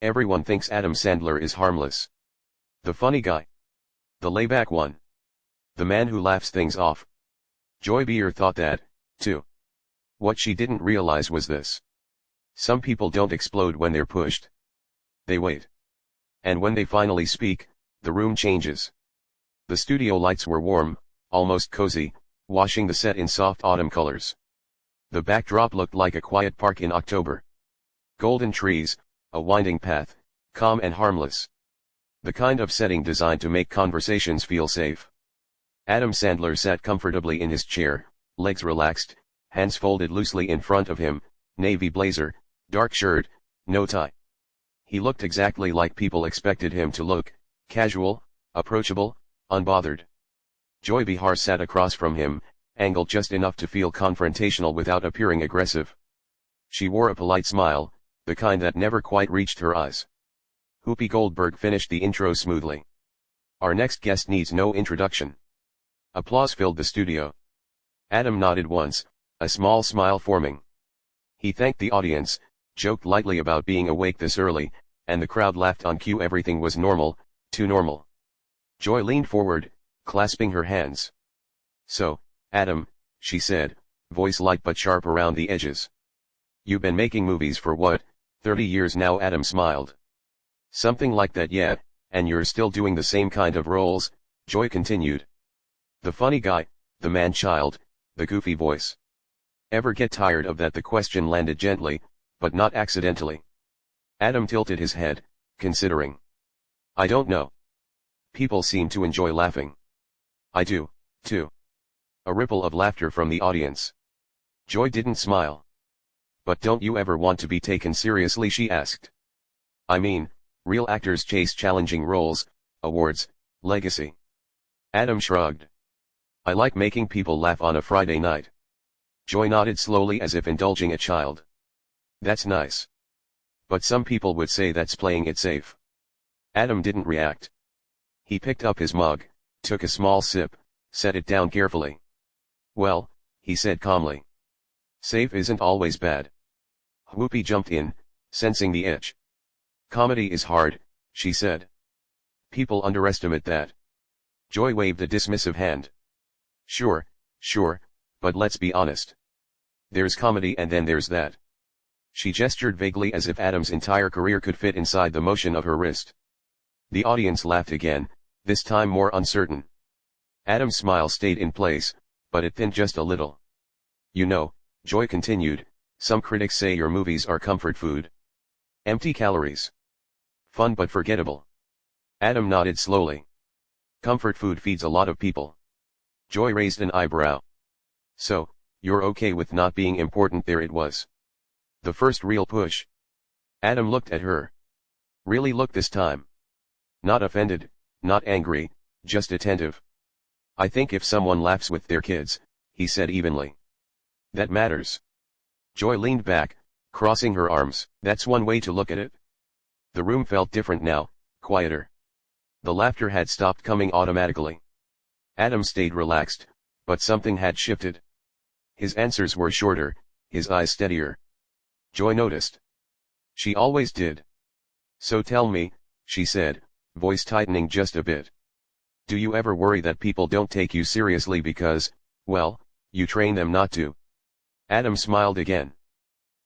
Everyone thinks Adam Sandler is harmless. The funny guy. The layback one. The man who laughs things off. Joy Beer thought that, too. What she didn't realize was this. Some people don't explode when they're pushed. They wait. And when they finally speak, the room changes. The studio lights were warm, almost cozy, washing the set in soft autumn colors. The backdrop looked like a quiet park in October. Golden trees, a winding path, calm and harmless. The kind of setting designed to make conversations feel safe. Adam Sandler sat comfortably in his chair, legs relaxed, hands folded loosely in front of him, navy blazer, dark shirt, no tie. He looked exactly like people expected him to look, casual, approachable, unbothered. Joy Behar sat across from him, angled just enough to feel confrontational without appearing aggressive. She wore a polite smile, the kind that never quite reached her eyes. Whoopi Goldberg finished the intro smoothly. Our next guest needs no introduction. Applause filled the studio. Adam nodded once, a small smile forming. He thanked the audience, joked lightly about being awake this early, and the crowd laughed on cue. Everything was normal, too normal. Joy leaned forward, clasping her hands. So, Adam, she said, voice light but sharp around the edges. You've been making movies for what, 30 years now? Adam smiled. Something like that, yeah, and you're still doing the same kind of roles, Joy continued. The funny guy, the man-child, the goofy voice. Ever get tired of that? The question landed gently, but not accidentally. Adam tilted his head, considering. I don't know. People seem to enjoy laughing. I do, too. A ripple of laughter from the audience. Joy didn't smile. But don't you ever want to be taken seriously? She asked. I mean, real actors chase challenging roles, awards, legacy. Adam shrugged. I like making people laugh on a Friday night. Joy nodded slowly as if indulging a child. That's nice. But some people would say that's playing it safe. Adam didn't react. He picked up his mug, took a small sip, set it down carefully. Well, he said calmly. Safe isn't always bad. Whoopi jumped in, sensing the itch. Comedy is hard, she said. People underestimate that. Joy waved a dismissive hand. Sure, but let's be honest. There's comedy and then there's that. She gestured vaguely as if Adam's entire career could fit inside the motion of her wrist. The audience laughed again, this time more uncertain. Adam's smile stayed in place, but it thinned just a little. You know, Joy continued, some critics say your movies are comfort food. Empty calories. Fun but forgettable. Adam nodded slowly. Comfort food feeds a lot of people. Joy raised an eyebrow. So, you're okay with not being important? There it was. The first real push. Adam looked at her. Really looked this time. Not offended, not angry, just attentive. I think if someone laughs with their kids, he said evenly. That matters. Joy leaned back, crossing her arms. That's one way to look at it. The room felt different now, quieter. The laughter had stopped coming automatically. Adam stayed relaxed, but something had shifted. His answers were shorter, his eyes steadier. Joy noticed. She always did. So tell me, she said, voice tightening just a bit. Do you ever worry that people don't take you seriously because, well, you train them not to? Adam smiled again.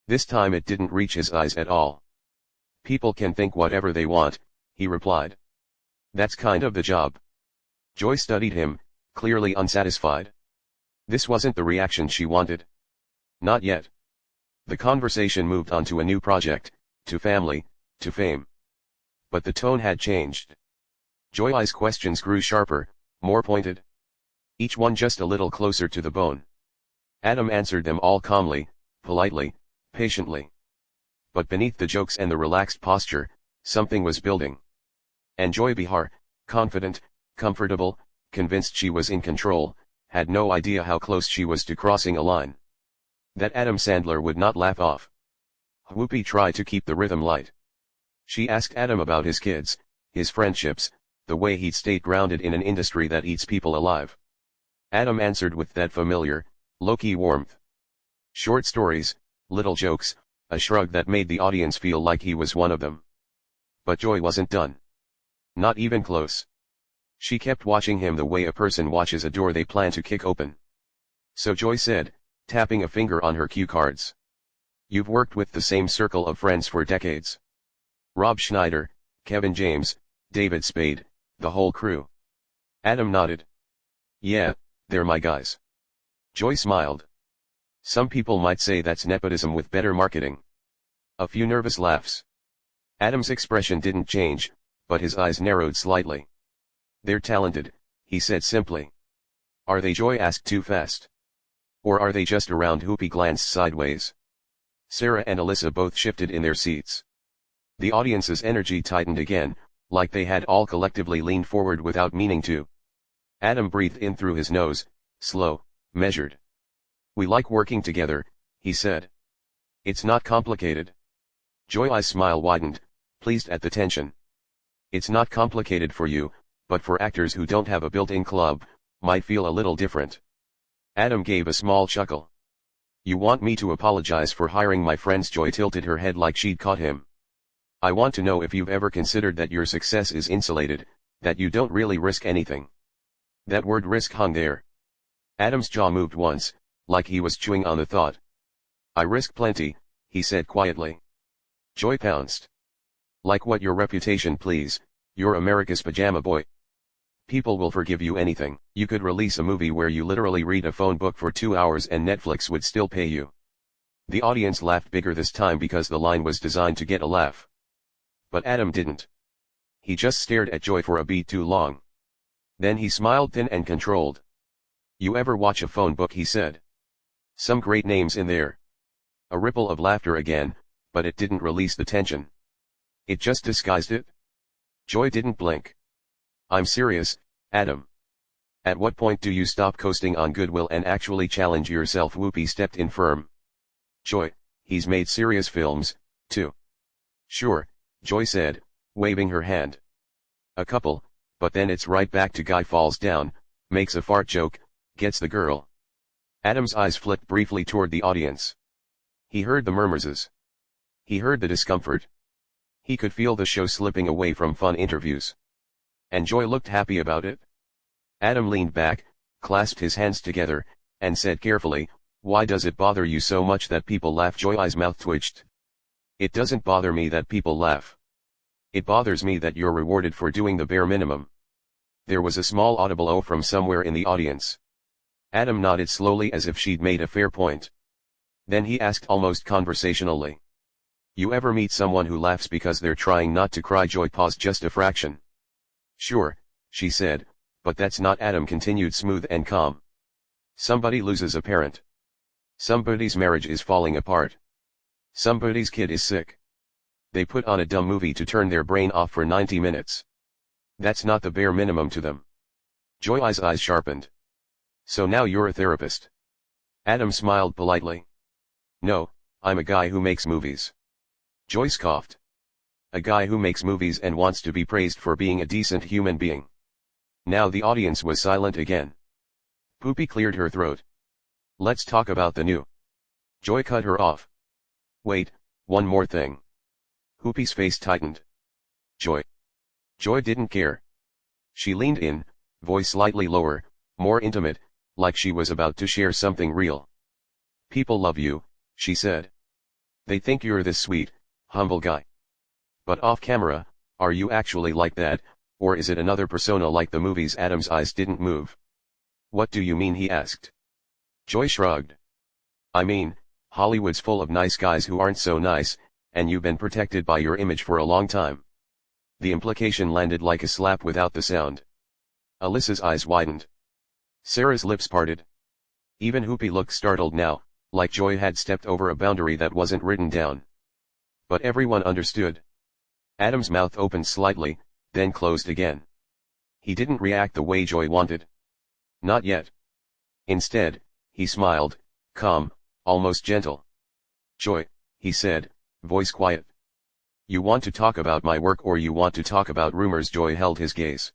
This time it didn't reach his eyes at all. People can think whatever they want, he replied. That's kind of the job. Joy studied him, clearly unsatisfied. This wasn't the reaction she wanted. Not yet. The conversation moved on to a new project, to family, to fame. But the tone had changed. Joy's questions grew sharper, more pointed. Each one just a little closer to the bone. Adam answered them all calmly, politely, patiently. But beneath the jokes and the relaxed posture, something was building. And Joy Behar, confident, comfortable, convinced she was in control, had no idea how close she was to crossing a line that Adam Sandler would not laugh off. Whoopi tried to keep the rhythm light. She asked Adam about his kids, his friendships, the way he'd stayed grounded in an industry that eats people alive. Adam answered with that familiar, low-key warmth. Short stories, little jokes, a shrug that made the audience feel like he was one of them. But Joy wasn't done. Not even close. She kept watching him the way a person watches a door they plan to kick open. So Joy said, tapping a finger on her cue cards. You've worked with the same circle of friends for decades. Rob Schneider, Kevin James, David Spade, the whole crew. Adam nodded. Yeah, they're my guys. Joy smiled. Some people might say that's nepotism with better marketing. A few nervous laughs. Adam's expression didn't change, but his eyes narrowed slightly. They're talented, he said simply. Are they? Joy asked too fast. Or are they just around? Whoopi glanced sideways. Sarah and Alyssa both shifted in their seats. The audience's energy tightened again, like they had all collectively leaned forward without meaning to. Adam breathed in through his nose, slow, measured. We like working together, he said. It's not complicated. Joy's smile widened, pleased at the tension. It's not complicated for you, but for actors who don't have a built-in club, might feel a little different. Adam gave a small chuckle. You want me to apologize for hiring my friends? Joy tilted her head like she'd caught him. I want to know if you've ever considered that your success is insulated, that you don't really risk anything. That word risk hung there. Adam's jaw moved once, like he was chewing on the thought. I risk plenty, he said quietly. Joy pounced. Like what? Your reputation, please. You're America's pajama boy. People will forgive you anything. You could release a movie where you literally read a phone book for 2 hours and Netflix would still pay you. The audience laughed bigger this time because the line was designed to get a laugh. But Adam didn't. He just stared at Joy for a beat too long. Then he smiled thin and controlled. You ever watch a phone book? He said. Some great names in there. A ripple of laughter again, but it didn't release the tension. It just disguised it. Joy didn't blink. I'm serious, Adam. At what point do you stop coasting on goodwill and actually challenge yourself? Whoopi stepped in firm. Joy, he's made serious films, too. Sure, Joy said, waving her hand. A couple, but then it's right back to guy falls down, makes a fart joke, gets the girl. Adam's eyes flicked briefly toward the audience. He heard the murmurs. He heard the discomfort. He could feel the show slipping away from fun interviews. And Joy looked happy about it. Adam leaned back, clasped his hands together, and said carefully, why does it bother you so much that people laugh? Joy's mouth twitched. It doesn't bother me that people laugh. It bothers me that you're rewarded for doing the bare minimum. There was a small audible "oh" from somewhere in the audience. Adam nodded slowly as if she'd made a fair point. Then he asked almost conversationally. You ever meet someone who laughs because they're trying not to cry? Joy paused just a fraction. Sure, she said, but that's not. Adam continued smooth and calm. Somebody loses a parent. Somebody's marriage is falling apart. Somebody's kid is sick. They put on a dumb movie to turn their brain off for 90 minutes. That's not the bare minimum to them. Joy's eyes sharpened. So now you're a therapist. Adam smiled politely. No, I'm a guy who makes movies. Joy scoffed. A guy who makes movies and wants to be praised for being a decent human being. Now the audience was silent again. Poopy cleared her throat. Let's talk about the new. Joy cut her off. Wait, one more thing. Poopy's face tightened. Joy. Joy didn't care. She leaned in, voice slightly lower, more intimate, like she was about to share something real. People love you, she said. They think you're this sweet, humble guy. But off camera, are you actually like that, or is it another persona like the movies? Adam's eyes didn't move. What do you mean? He asked. Joy shrugged. I mean, Hollywood's full of nice guys who aren't so nice, and you've been protected by your image for a long time. The implication landed like a slap without the sound. Alyssa's eyes widened. Sarah's lips parted. Even Whoopi looked startled now, like Joy had stepped over a boundary that wasn't written down. But everyone understood. Adam's mouth opened slightly, then closed again. He didn't react the way Joy wanted. Not yet. Instead, he smiled, calm, almost gentle. Joy, he said, voice quiet. You want to talk about my work or you want to talk about rumors? Joy held his gaze.